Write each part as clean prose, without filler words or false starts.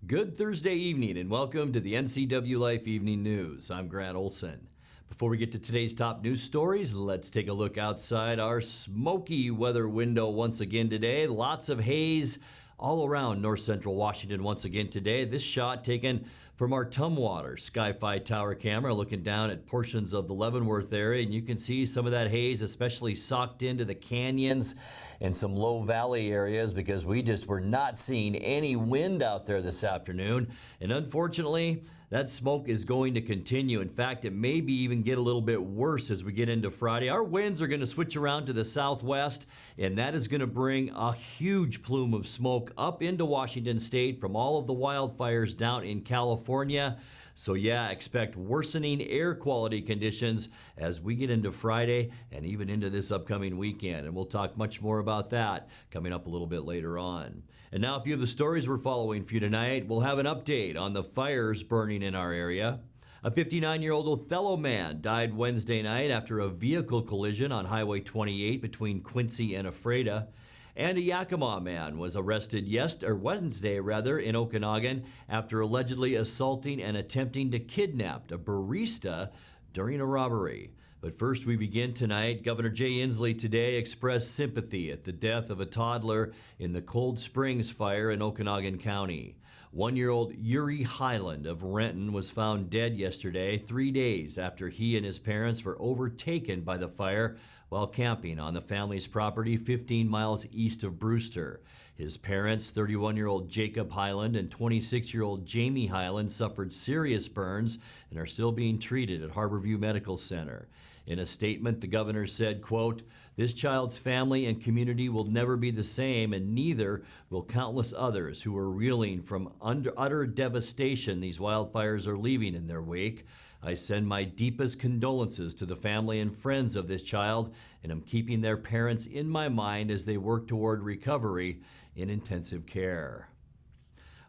Good Thursday evening and welcome to the NCWLIFE Evening News. I'm Grant Olson. Before we get to today's top news stories, let's take a look outside our smoky weather window once again today. Lots of haze all around north central Washington once again today. This shot taken from our Tumwater Sky-Fi Tower camera looking down at portions of the Leavenworth area, and you can see some of that haze especially socked into the canyons and some low valley areas because we just were not seeing any wind out there this afternoon. And unfortunately, that smoke is going to continue. In fact, it may be even get a little bit worse as we get into Friday. Our winds are going to switch around to the southwest, and that is going to bring a huge plume of smoke up into Washington state from all of the wildfires down in California. So yeah, expect worsening air quality conditions as we get into Friday and even into this upcoming weekend. And we'll talk much more about that coming up a little bit later on. And now a few of the stories we're following for you tonight. We'll have an update on the fires burning in our area. A 59-year-old Othello man died Wednesday night after a vehicle collision on Highway 28 between Quincy and Ephrata. And a Yakima man was arrested Wednesday in Okanagan after allegedly assaulting and attempting to kidnap a barista during a robbery. But first we begin tonight. Governor Jay Inslee today expressed sympathy at the death of a toddler in the Cold Springs fire in Okanagan County. 1-year-old Uri Hyland of Renton was found dead yesterday, 3 days after he and his parents were overtaken by the fire while camping on the family's property 15 miles east of Brewster. His parents, 31-year-old Jacob Hyland and 26-year-old Jamie Hyland, suffered serious burns and are still being treated at Harborview Medical Center. In a statement, the governor said, quote, "This child's family and community will never be the same, and neither will countless others who are reeling from utter devastation these wildfires are leaving in their wake. I send my deepest condolences to the family and friends of this child, and am keeping their parents in my mind as they work toward recovery in intensive care."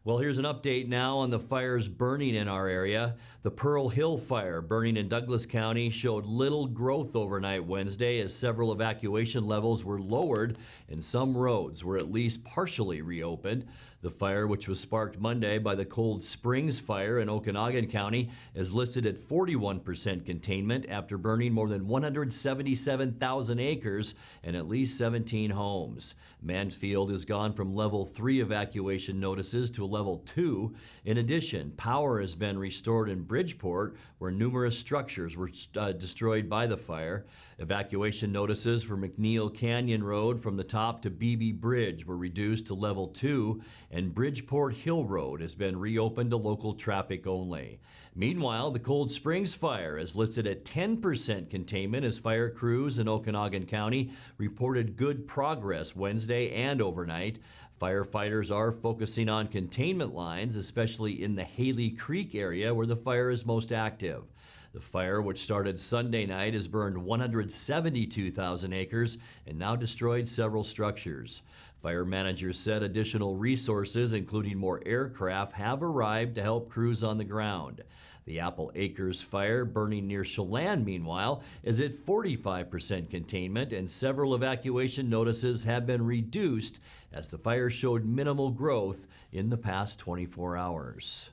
Well, here's an update now on the fires burning in our area. The Pearl Hill fire burning in Douglas County showed little growth overnight Wednesday as several evacuation levels were lowered and some roads were at least partially reopened. The fire, which was sparked Monday by the Cold Springs fire in Okanagan County, is listed at 41% containment after burning more than 177,000 acres and at least 17 homes. Mansfield has gone from level 3 evacuation notices to level 2. In addition, power has been restored in Bridgeport, where numerous structures were destroyed by the fire. Evacuation notices for McNeil Canyon Road from the top to Beebe Bridge were reduced to level 2, and Bridgeport Hill Road has been reopened to local traffic only. Meanwhile, the Cold Springs fire is listed at 10% containment as fire crews in Okanagan County reported good progress Wednesday and overnight. Firefighters are focusing on containment lines, especially in the Haley Creek area where the fire is most active. The fire, which started Sunday night, has burned 172,000 acres and now destroyed several structures. Fire managers said additional resources, including more aircraft, have arrived to help crews on the ground. The Apple Acres fire burning near Chelan, meanwhile, is at 45% containment, and several evacuation notices have been reduced as the fire showed minimal growth in the past 24 hours.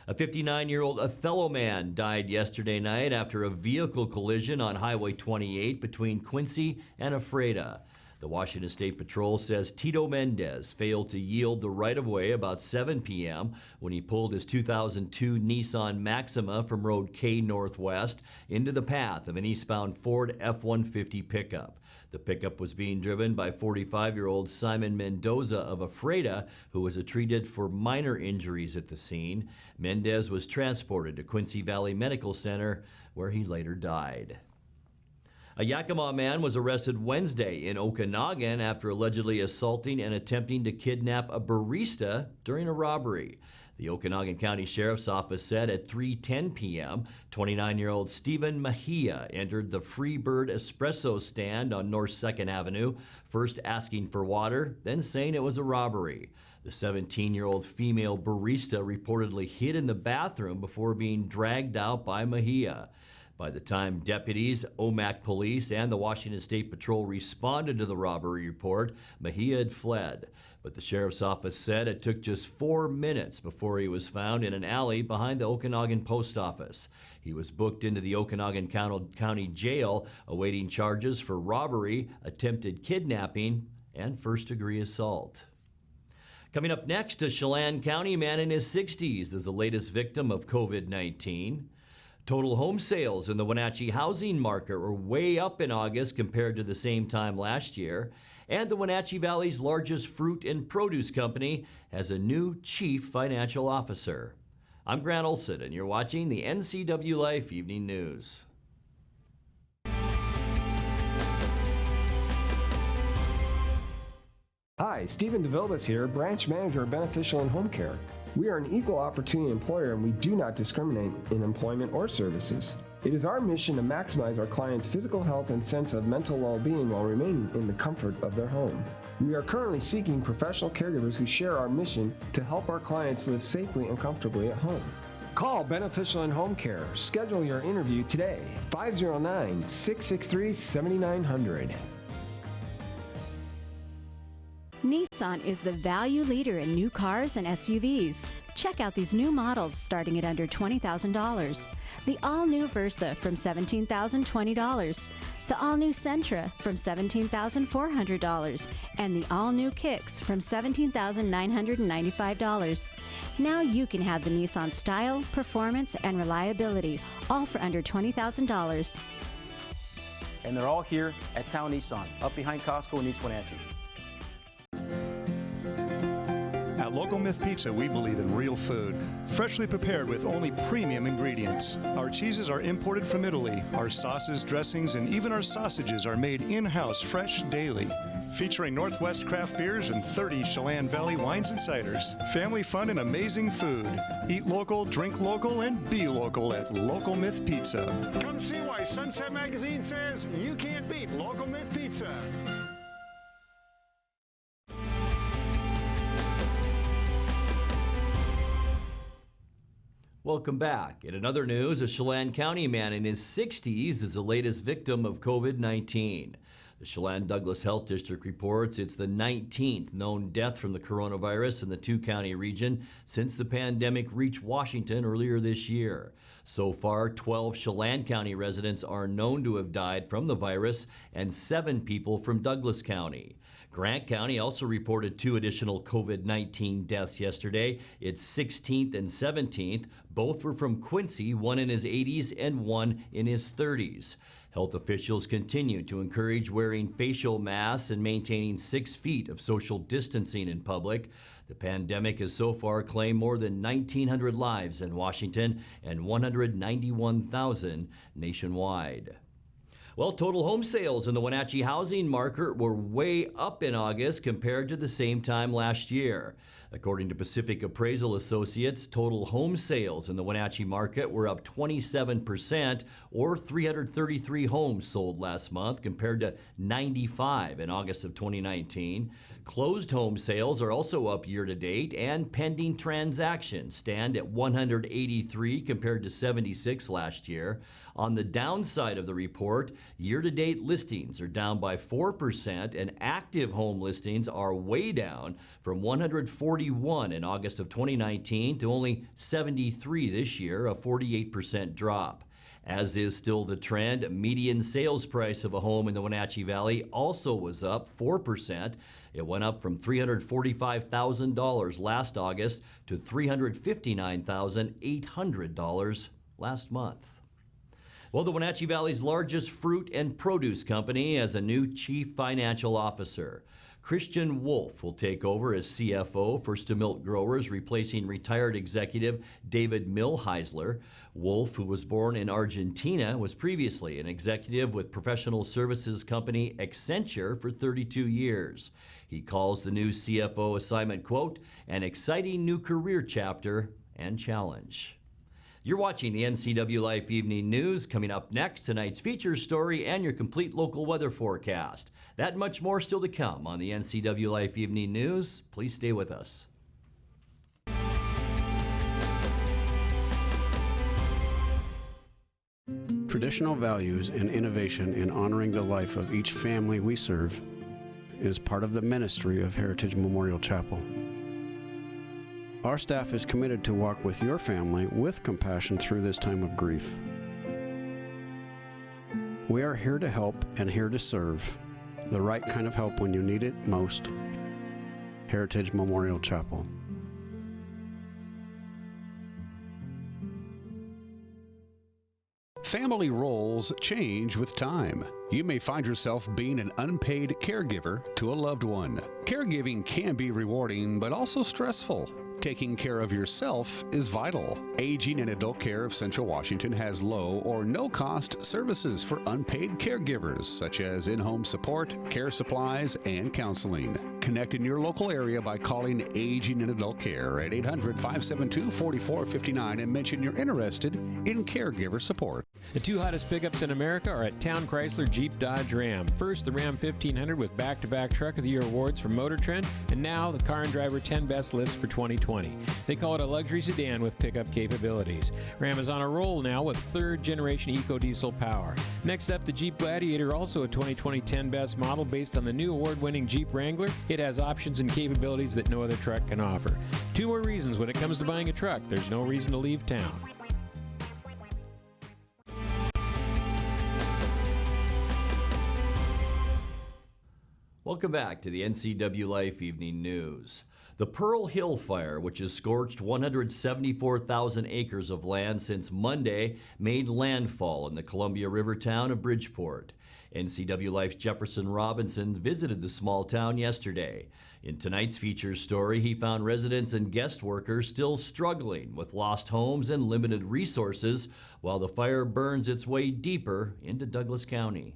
A 59-year-old Othello man died yesterday night after a vehicle collision on Highway 28 between Quincy and Ephrata. The Washington State Patrol says Tito Mendez failed to yield the right-of-way about 7 p.m. when he pulled his 2002 Nissan Maxima from Road K Northwest into the path of an eastbound Ford F-150 pickup. The pickup was being driven by 45-year-old Simon Mendoza of Ephrata, who was treated for minor injuries at the scene. Mendez was transported to Quincy Valley Medical Center, where he later died. A Yakima man was arrested Wednesday in Okanagan after allegedly assaulting and attempting to kidnap a barista during a robbery. The Okanagan County Sheriff's Office said at 3:10 p.m., 29-year-old Stephen Mejia entered the Freebird Espresso stand on North 2nd Avenue, first asking for water, then saying it was a robbery. The 17-year-old female barista reportedly hid in the bathroom before being dragged out by Mejia. By the time deputies, OMAC police, and the Washington State Patrol responded to the robbery report, Mejia had fled. But the sheriff's office said it took just 4 minutes before he was found in an alley behind the Okanagan post office. He was booked into the Okanagan County Jail, awaiting charges for robbery, attempted kidnapping, and first-degree assault. Coming up next, a Chelan County man in his 60s is the latest victim of COVID-19. Total home sales in the Wenatchee housing market were way up in August compared to the same time last year. And the Wenatchee Valley's largest fruit and produce company has a new chief financial officer. I'm Grant Olson, and you're watching the NCWLIFE Evening News. Hi, Stephen DeVilbiss here, Branch Manager of Beneficial and Home Care. We are an equal opportunity employer and we do not discriminate in employment or services. It is our mission to maximize our clients' physical health and sense of mental well-being while remaining in the comfort of their home. We are currently seeking professional caregivers who share our mission to help our clients live safely and comfortably at home. Call Beneficial and Home Care. Schedule your interview today, 509-663-7900. Nissan is the value leader in new cars and SUVs. Check out these new models starting at under $20,000. The all-new Versa from $17,020. The all-new Sentra from $17,400. And the all-new Kicks from $17,995. Now you can have the Nissan style, performance, and reliability, all for under $20,000. And they're all here at Town Nissan, up behind Costco in East Wenatchee. At Local Myth Pizza, we believe in real food, freshly prepared with only premium ingredients. Our cheeses are imported from Italy. Our sauces, dressings, and even our sausages are made in-house fresh daily. Featuring Northwest craft beers and 30 Chelan Valley wines and ciders. Family fun and amazing food. Eat local, drink local, and be local at Local Myth Pizza. Come see why Sunset Magazine says you can't beat Local Myth Pizza. Welcome back. In another news, a Chelan County man in his 60s is the latest victim of COVID-19. The Chelan Douglas Health District reports it's the 19th known death from the coronavirus in the two-county region since the pandemic reached Washington earlier this year. So far, 12 Chelan County residents are known to have died from the virus and 7 people from Douglas County. Grant County also reported 2 additional COVID-19 deaths yesterday. Its 16th and 17th. Both were from Quincy, one in his 80s and one in his 30s. Health officials continue to encourage wearing facial masks and maintaining 6 feet of social distancing in public. The pandemic has so far claimed more than 1,900 lives in Washington and 191,000 nationwide. Well, total home sales in the Wenatchee housing market were way up in August compared to the same time last year. According to Pacific Appraisal Associates, total home sales in the Wenatchee market were up 27%, or 333 homes sold last month compared to 95 in August of 2019. Closed home sales are also up year to date, and pending transactions stand at 183 compared to 76 last year. On the downside of the report, year-to-date listings are down by 4%, and active home listings are way down from 141 in August of 2019 to only 73 this year, a 48% drop. As is still the trend, median sales price of a home in the Wenatchee Valley also was up 4%. It went up from $345,000 last August to $359,800 last month. Well, the Wenatchee Valley's largest fruit and produce company has a new chief financial officer. Christian Wolf will take over as CFO for Stamilk Growers, replacing retired executive David Millheisler. Wolf, who was born in Argentina, was previously an executive with professional services company Accenture for 32 years. He calls the new CFO assignment, quote, an exciting new career chapter and challenge. You're watching the NCWLIFE Evening News. Coming up next, tonight's feature story and your complete local weather forecast. That and much more still to come on the NCWLIFE Evening News. Please stay with us. Traditional values and innovation in honoring the life of each family we serve is part of the ministry of Heritage Memorial Chapel. Our staff is committed to walk with your family with compassion through this time of grief. We are here to help and here to serve, the right kind of help when you need it most. Heritage Memorial Chapel. Family roles change with time. You may find yourself being an unpaid caregiver to a loved one. Caregiving can be rewarding, but also stressful. Taking care of yourself is vital. Aging and Adult Care of Central Washington has low or no cost services for unpaid caregivers, such as in-home support, care supplies, and counseling. Connect in your local area by calling Aging and Adult Care at 800-572-4459 and mention you're interested in caregiver support. The two hottest pickups in America are at Town Chrysler Jeep Dodge Ram. First, the Ram 1500 with back-to-back Truck of the Year awards from Motor Trend, and now the Car and Driver 10 Best list for 2020. They call it a luxury sedan with pickup capabilities. Ram is on a roll now with third-generation eco-diesel power. Next up, the Jeep Gladiator, also a 2020 10 Best model based on the new award-winning Jeep Wrangler. It has options and capabilities that no other truck can offer. Two more reasons when it comes to buying a truck: there's no reason to leave town. Welcome back to the NCWLIFE Evening News. The Pearl Hill Fire, which has scorched 174,000 acres of land since Monday, made landfall in the Columbia River town of Bridgeport. NCWLIFE's Jefferson Robinson visited the small town yesterday. In tonight's feature story, he found residents and guest workers still struggling with lost homes and limited resources while the fire burns its way deeper into Douglas County.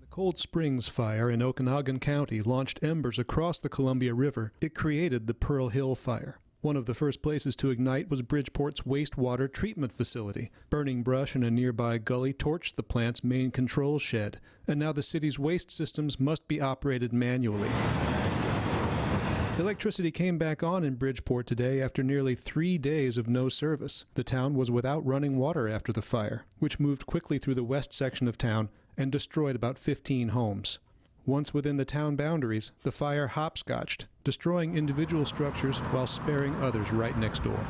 Cold Springs Fire in Okanagan County launched embers across the Columbia River. It created the Pearl Hill Fire. One of the first places to ignite was Bridgeport's wastewater treatment facility. Burning brush in a nearby gully torched the plant's main control shed, and now the city's waste systems must be operated manually. Electricity came back on in Bridgeport today after nearly 3 days of no service. The town was without running water after the fire, which moved quickly through the west section of town and destroyed about 15 homes. Once within the town boundaries, the fire hopscotched, destroying individual structures while sparing others right next door.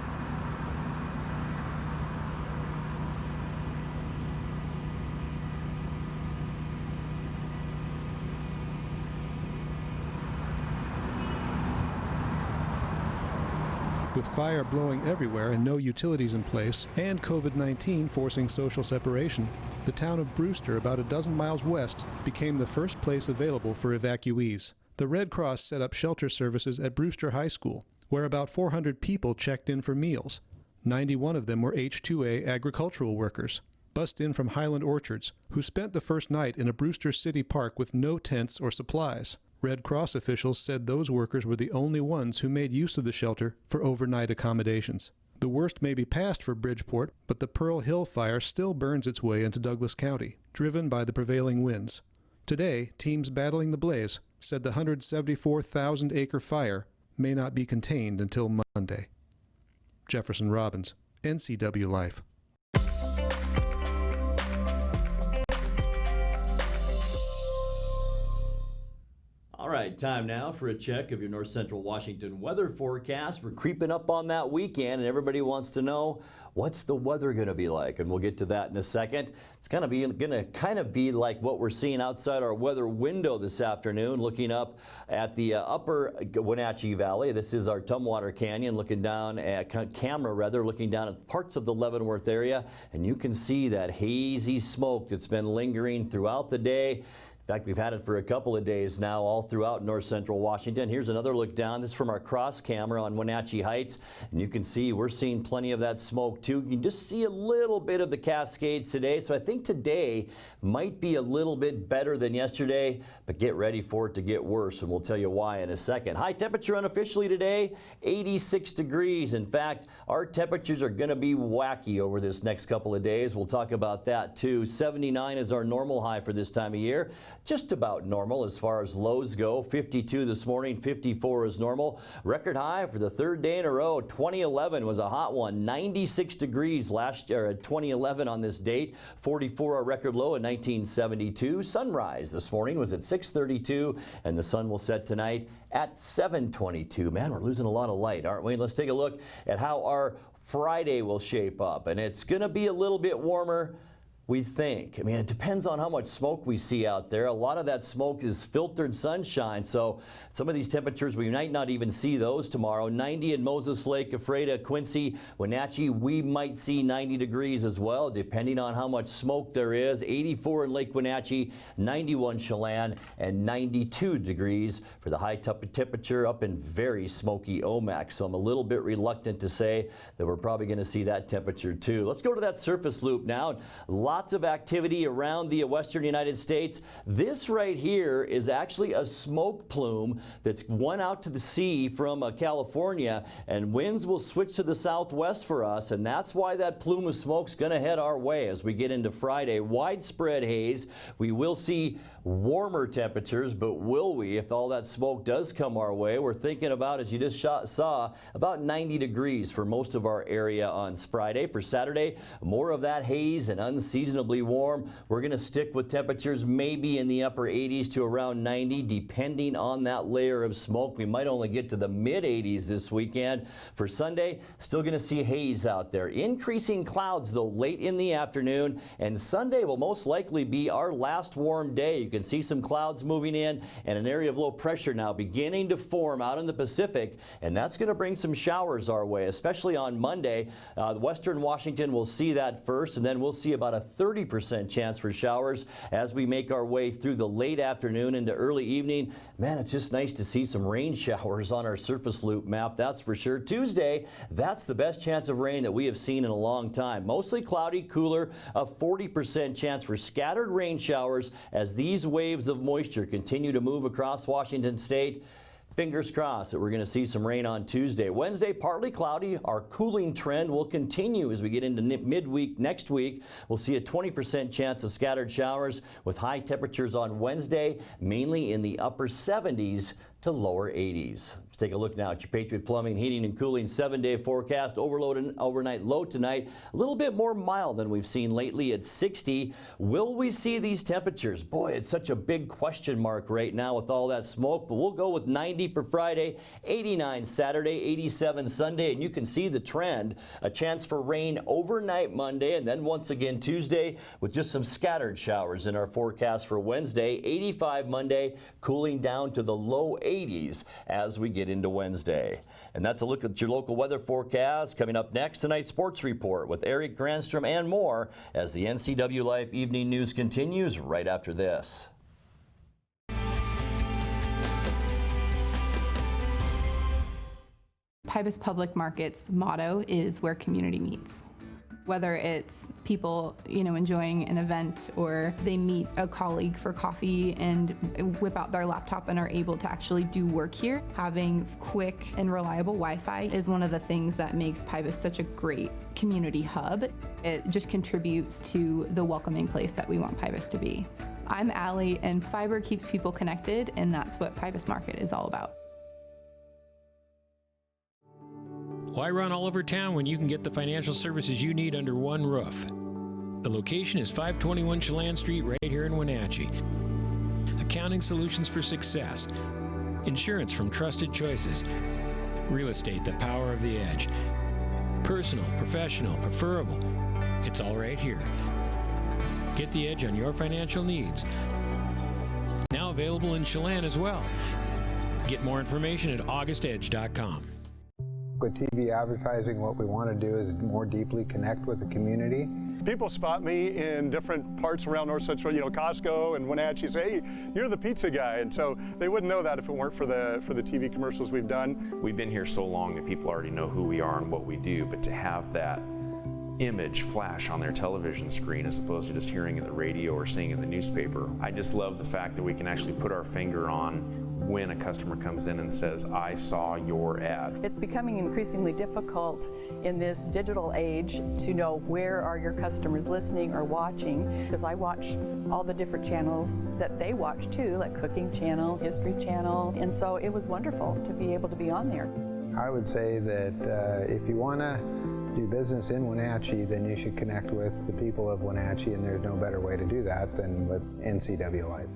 With fire blowing everywhere and no utilities in place, and COVID-19 forcing social separation, the town of Brewster, about a dozen miles west, became the first place available for evacuees. The Red Cross set up shelter services at Brewster High School, where about 400 people checked in for meals. 91 of them were H-2A agricultural workers, bussed in from Highland Orchards, who spent the first night in a Brewster city park with no tents or supplies. Red Cross officials said those workers were the only ones who made use of the shelter for overnight accommodations. The worst may be past for Bridgeport, but the Pearl Hill Fire still burns its way into Douglas County, driven by the prevailing winds. Today, teams battling the blaze said the 174,000-acre fire may not be contained until Monday. Jefferson Robbins, NCWLIFE. All right, time now for a check of your North Central Washington weather forecast. We're creeping up on that weekend, and everybody wants to know, what's the weather going to be like? And we'll get to that in a second. It's going to kind of be like what we're seeing outside our weather window this afternoon, looking up at the upper Wenatchee Valley. This is our Tumwater Canyon, looking down at looking down at parts of the Leavenworth area, and you can see that hazy smoke that's been lingering throughout the day. In fact, we've had it for a couple of days now all throughout north central Washington. Here's another look down. This is from our cross camera on Wenatchee Heights. And you can see we're seeing plenty of that smoke too. You can just see a little bit of the Cascades today. So I think today might be a little bit better than yesterday, but get ready for it to get worse. And we'll tell you why in a second. High temperature unofficially today, 86 degrees. In fact, our temperatures are going to be wacky over this next couple of days. We'll talk about that too. 79 is our normal high for this time of year. just about normal as far as lows go. 52 this morning, 54 is normal. Record high for the third day in a row. 2011 was a hot one. 96 degrees last year at 2011 on this date. 44 our record low in 1972. Sunrise this morning was at 6:32, and the sun will set tonight at 7:22. Man, we're losing a lot of light, aren't we? Let's take a look at how our Friday will shape up, and it's going to be a little bit warmer, we think. I mean, it depends on how much smoke we see out there. A lot of that smoke is filtered sunshine, so some of these temperatures, we might not even see those tomorrow. 90 in Moses Lake, Ephrata, Quincy, Wenatchee, we might see 90 degrees as well, depending on how much smoke there is. 84 in Lake Wenatchee, 91 Chelan, and 92 degrees for the high temperature up in very smoky Omak. So I'm a little bit reluctant to say that we're probably going to see that temperature too. Let's go to that surface loop now. Lots of activity around the western United States. This right here is actually a smoke plume that's went out to the sea from California, and winds will switch to the southwest for us, and that's why that plume of smoke's going to head our way as we get into Friday. Widespread haze. We will see warmer temperatures, but will we, if all that smoke does come our way? We're thinking about, as you just saw, about 90 degrees for most of our area on Friday. For Saturday, more of that haze and unseasonably warm. We're going to stick with temperatures maybe in the upper 80s to around 90, depending on that layer of smoke. We might only get to the mid 80s this weekend. For Sunday, still going to see haze out there. Increasing clouds, though, late in the afternoon, and Sunday will most likely be our last warm day. You can see some clouds moving in and an area of low pressure now beginning to form out in the Pacific, and that's going to bring some showers our way, especially on Monday. Western Washington will see that first, and then we'll see about a 30% chance for showers as we make our way through the late afternoon into early evening. Man, it's just nice to see some rain showers on our surface loop map, that's for sure. Tuesday, that's the best chance of rain that we have seen in a long time. Mostly cloudy, cooler, a 40% chance for scattered rain showers as these waves of moisture continue to move across Washington state. Fingers crossed that we're going to see some rain on Tuesday. Wednesday, partly cloudy. Our cooling trend will continue as we get into midweek next week. We'll see a 20% chance of scattered showers with high temperatures on Wednesday, mainly in the upper 70s to lower 80s. Let's take a look now at your Patriot Plumbing, Heating and Cooling 7-day forecast. Overnight low tonight, a little bit more mild than we've seen lately at 60. Will we see these temperatures? Boy, it's such a big question mark right now with all that smoke, but we'll go with 90 for Friday, 89 Saturday, 87 Sunday, and you can see the trend. A chance for rain overnight Monday, and then once again Tuesday with just some scattered showers in our forecast for Wednesday. 85 Monday, cooling down to the low 80s as we get into Wednesday. And that's a look at your local weather forecast. Coming up next, tonight's sports report with Eric Granstrom and more as the NCWLIFE Evening News continues right after this. Pybus Public Market's motto is where community meets. Whether it's people, enjoying an event, or they meet a colleague for coffee and whip out their laptop and are able to actually do work here, having quick and reliable Wi-Fi is one of the things that makes Pybus such a great community hub. It just contributes to the welcoming place that we want Pybus to be. I'm Allie, and fiber keeps people connected, and that's what Pybus Market is all about. Why run all over town when you can get the financial services you need under one roof? The location is 521 Chelan Street right here in Wenatchee. Accounting solutions for success. Insurance from trusted choices. Real estate, the power of the edge. Personal, professional, preferable. It's all right here. Get the edge on your financial needs. Now available in Chelan as well. Get more information at augustedge.com. With TV advertising, what we want to do is more deeply connect with the community. People spot me in different parts around North Central, Costco and Wenatchee, say, hey, you're the pizza guy. And so they wouldn't know that if it weren't for the TV commercials we've done. We've been here so long that people already know who we are and what we do, but to have that image flash on their television screen as opposed to just hearing in the radio or seeing in the newspaper. I just love the fact that we can actually put our finger on when a customer comes in and says, I saw your ad. It's becoming increasingly difficult in this digital age to know where are your customers listening or watching, because I watch all the different channels that they watch too, like Cooking Channel, History Channel, and so it was wonderful to be able to be on there. I would say that if you want to do business in Wenatchee, then you should connect with the people of Wenatchee, and there's no better way to do that than with NCWLIFE.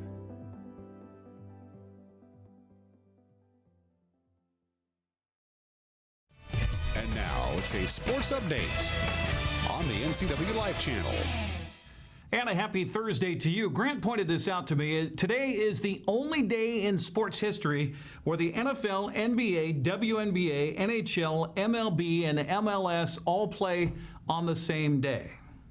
And now it's a sports update on the NCWLIFE channel. And a happy Thursday to you. Grant pointed this out to me. Today is the only day in sports history where the NFL, NBA, WNBA, NHL, MLB, and MLS all play on the same day.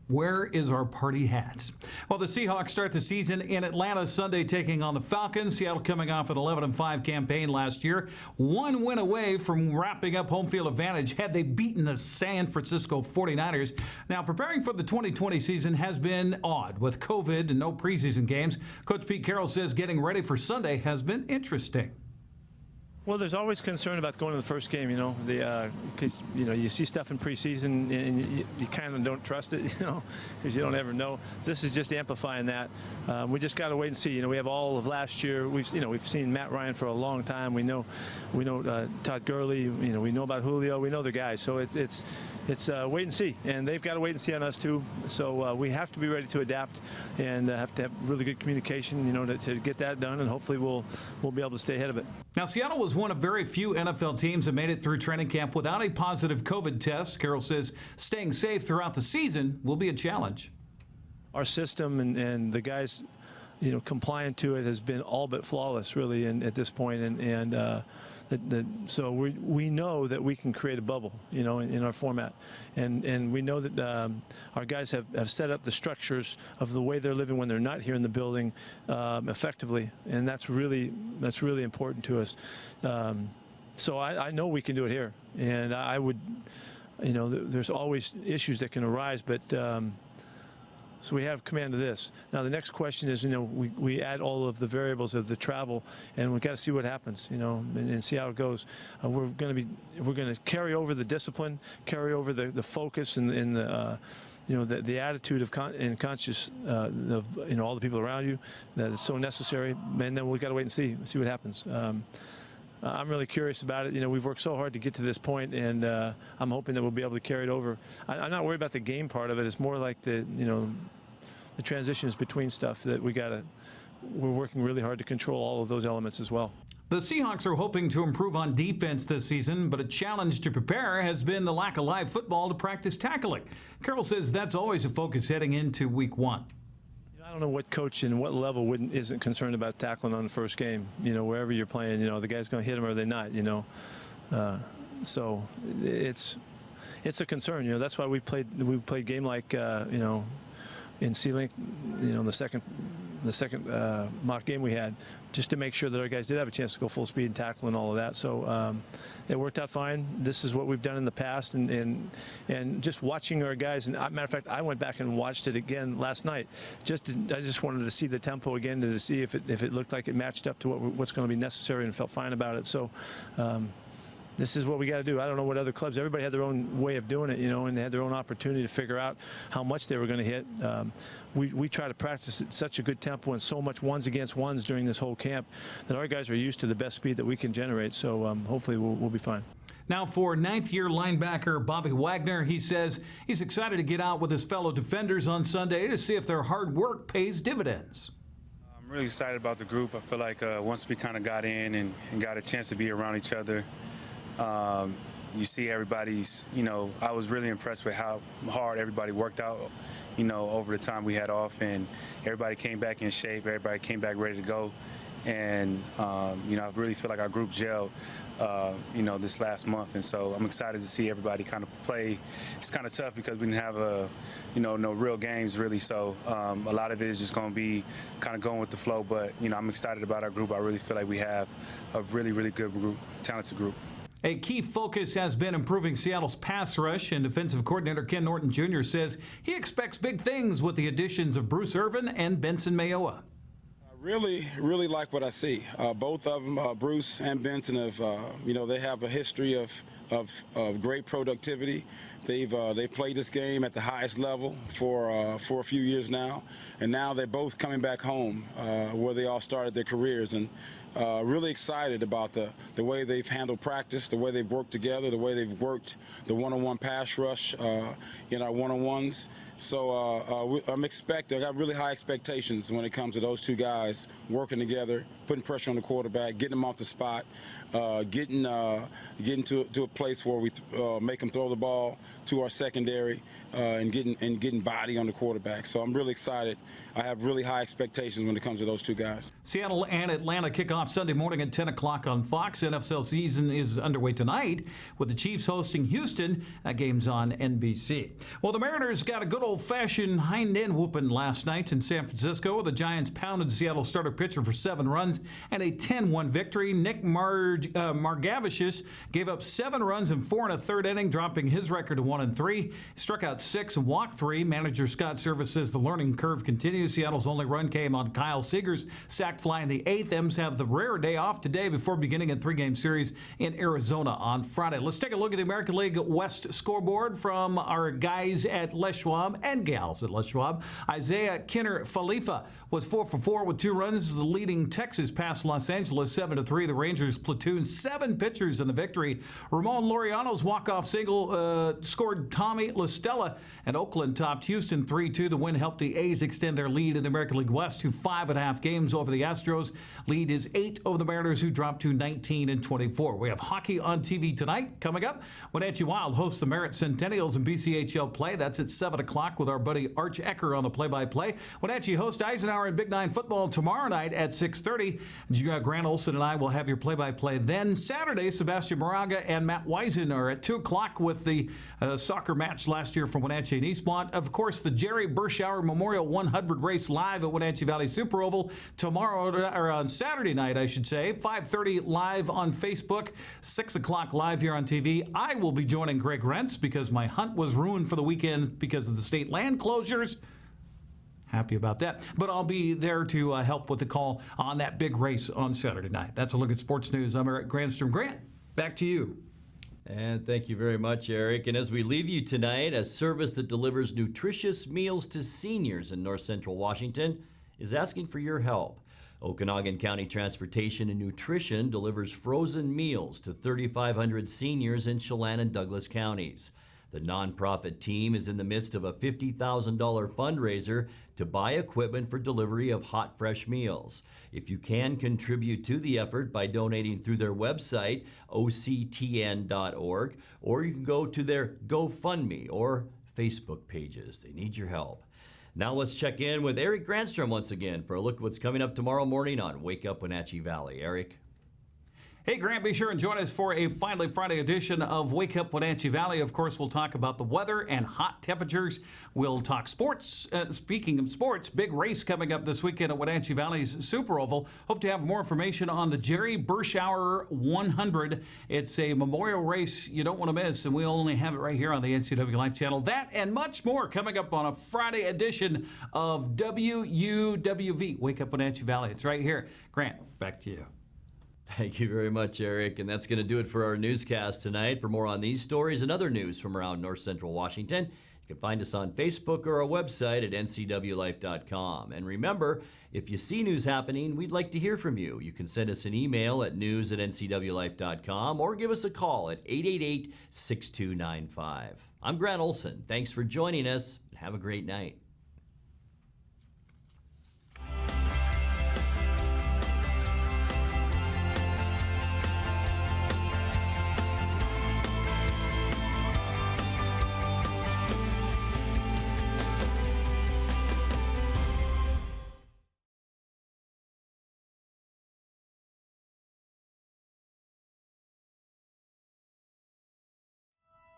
Where is our party hat? Well, the Seahawks start the season in Atlanta Sunday, taking on the Falcons. Seattle coming off an 11-5 campaign last year. One win away from wrapping up home field advantage had they beaten the San Francisco 49ers. Now, preparing for the 2020 season has been odd with COVID and no preseason games. Coach Pete Carroll says getting ready for Sunday has been interesting. Well, there's always concern about going to the first game, you know, because, you know, you see stuff in preseason and you kind of don't trust it, you know, because you don't ever know. This is just amplifying that. We just got to wait and see. You know, we have all of last year. We've seen Matt Ryan for a long time. We know Todd Gurley. You know, we know about Julio. We know the guys. So it's wait and see, and they've got to wait and see on us too. So we have to be ready to adapt and have to have really good communication, you know, to get that done, and hopefully we'll be able to stay ahead of it. Now, Seattle was one of very few NFL teams that made it through training camp without a positive COVID test. Carroll says staying safe throughout the season will be a challenge. Our system and the guys, you know, compliant to it has been all but flawless, really, at this point, so we know that we can create a bubble, you know, in our format, and we know that our guys have set up the structures of the way they're living when they're not here in the building effectively, and that's really important to us. So I know we can do it here, and I would, you know, there's always issues that can arise, but. So we have command of this. Now the next question is, you know, we add all of the variables of the travel, and we've got to see what happens, you know, and see how it goes. We're going to carry over the discipline, carry over the focus and the you know, the attitude and conscious of, you know, all the people around you that is so necessary, and then we've got to wait and see what happens. I'm really curious about it. You know, we've worked so hard to get to this point, and I'm hoping that we'll be able to carry it over. I'm not worried about the game part of it. It's more like the transitions between stuff that we're working really hard to control all of those elements as well. The Seahawks are hoping to improve on defense this season, but a challenge to prepare has been the lack of live football to practice tackling. Carroll says that's always a focus heading into week 1. I don't know what coach and what level isn't concerned about tackling on the first game. You know, wherever you're playing, you know, the guy's going to hit him or they're not, you know. So it's a concern. You know, that's why we played game like, you know, in C-Link, you know, in the second mock game we had, just to make sure that our guys did have a chance to go full speed and tackle and all of that. So it worked out fine. This is what we've done in the past, and just watching our guys. And matter of fact, I went back and watched it again last night. I just wanted to see the tempo again to see if it looked like it matched up to what's going to be necessary, and felt fine about it. So. This is what we got to do. I don't know what other clubs. Everybody had their own way of doing it, you know, and they had their own opportunity to figure out how much they were going to hit. We try to practice at such a good tempo and so much ones against ones during this whole camp that our guys are used to the best speed that we can generate. So hopefully we'll be fine. Now for ninth-year linebacker Bobby Wagner, he says he's excited to get out with his fellow defenders on Sunday to see if their hard work pays dividends. I'm really excited about the group. I feel like once we kind of got in and got a chance to be around each other, you see everybody's, you know, I was really impressed with how hard everybody worked out, you know, over the time we had off, and everybody came back in shape, everybody came back ready to go, and, you know, I really feel like our group gelled, you know, this last month, and so I'm excited to see everybody kind of play. It's kind of tough because we didn't have you know, no real games really, so a lot of it is just going to be kind of going with the flow, but, you know, I'm excited about our group. I really feel like we have a really, really good group, talented group. A key focus has been improving Seattle's pass rush, and defensive coordinator Ken Norton Jr. says he expects big things with the additions of Bruce Irvin and Benson Mayowa. Really like what I see. Both of them, Bruce and Benson, have they have a history of great productivity. They played this game at the highest level for a few years now, and now they're both coming back home where they all started their careers. And really excited about the way they've handled practice, the way they've worked together, the way they've worked the one-on-one pass rush in our one-on-ones. So I got really high expectations when it comes to those two guys working together, putting pressure on the quarterback, getting them off the spot, getting to a place where we make them throw the ball to our secondary, and getting body on the quarterback. So I'm really excited. I have really high expectations when it comes to those two guys. Seattle and Atlanta kick off Sunday morning at 10 o'clock on Fox. NFL season is underway tonight with the Chiefs hosting Houston. That game's on NBC. Well, the Mariners got a good old-fashioned hind-end whooping last night in San Francisco. The Giants pounded Seattle starter pitcher for 7 runs and a 10-1 victory. Nick Margavicius gave up 7 runs in 4 1/3 inning, dropping his record to 1-3. Struck out 6 and walked 3. Manager Scott Servais says the learning curve continues. Seattle's only run came on Kyle Seager's sac fly in the 8th. M's have the rare day off today before beginning a 3-game series in Arizona on Friday. Let's take a look at the American League West scoreboard from our guys at Les Schwab and gals at Les Schwab. Isaiah Kinner-Falifa was 4 for 4 with 2 runs, the leading Texas past Los Angeles 7-3. The Rangers platooned 7 pitchers in the victory. Ramon Laureano's walk-off single scored Tommy LaStella, and Oakland topped Houston 3-2. The win helped the A's extend their lead in the American League West to 5.5 games over the Astros. Lead is 8 over the Mariners, who dropped to 19-24. We have hockey on TV tonight. Coming up, Wenatchee Wild hosts the Merritt Centennials in BCHL play. That's at 7 o'clock with our buddy Arch Ecker on the play-by-play. Wenatchee hosts Eisenhower in Big 9 football tomorrow night at 6:30. Grant Olson and I will have your play-by-play then. Saturday, Sebastian Moraga and Matt Wiesen are at 2 o'clock with the soccer match last year from Wenatchee and Eastmont. Of course, the Jerry Burschauer Memorial 100 race live at Wenatchee Valley Super Oval tomorrow, or on Saturday night, I should say. 5:30 live on Facebook, 6 o'clock live here on TV. I will be joining Greg Rentz because my hunt was ruined for the weekend because of the state land closures. Happy about that. But I'll be there to help with the call on that big race on Saturday night. That's a look at sports news. I'm Eric Granstrom. Grant, back to you. And thank you very much, Eric. And as we leave you tonight, a service that delivers nutritious meals to seniors in North Central Washington is asking for your help. Okanagan County Transportation and Nutrition delivers frozen meals to 3,500 seniors in Chelan and Douglas counties. The nonprofit team is in the midst of a $50,000 fundraiser to buy equipment for delivery of hot, fresh meals. If you can contribute to the effort by donating through their website, octn.org, or you can go to their GoFundMe or Facebook pages. They need your help. Now let's check in with Eric Granstrom once again for a look at what's coming up tomorrow morning on Wake Up Wenatchee Valley. Eric? Hey, Grant, be sure and join us for a Finally Friday edition of Wake Up Wenatchee Valley. Of course, we'll talk about the weather and hot temperatures. We'll talk sports. Speaking of sports, big race coming up this weekend at Wenatchee Valley's Super Oval. Hope to have more information on the Jerry Burschauer 100. It's a memorial race you don't want to miss, and we'll only have it right here on the NCWLIFE channel. That and much more coming up on a Friday edition of WUWV, Wake Up Wenatchee Valley. It's right here. Grant, back to you. Thank you very much, Eric. And that's going to do it for our newscast tonight. For more on these stories and other news from around North Central Washington, you can find us on Facebook or our website at ncwlife.com. And remember, if you see news happening, we'd like to hear from you. You can send us an email at news@ncwlife.com or give us a call at 888-6295. I'm Grant Olson. Thanks for joining us. Have a great night.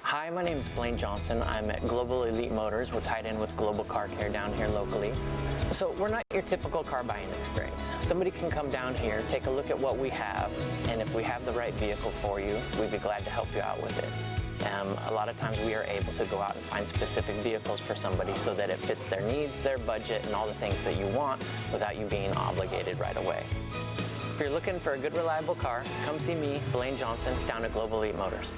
Hi, my name is Blaine Johnson. I'm at Global Elite Motors. We're tied in with Global Car Care down here locally. So we're not your typical car buying experience. Somebody can come down here, take a look at what we have, and if we have the right vehicle for you, we'd be glad to help you out with it. A lot of times we are able to go out and find specific vehicles for somebody so that it fits their needs, their budget, and all the things that you want without you being obligated right away. If you're looking for a good, reliable car, come see me, Blaine Johnson, down at Global Elite Motors.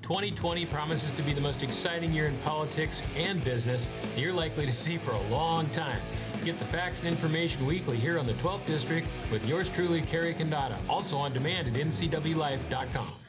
2020 promises to be the most exciting year in politics and business you're likely to see for a long time. Get the facts and information weekly here on the 12th District with yours truly, Kerry Condata. Also on demand at NCWLIFE.com.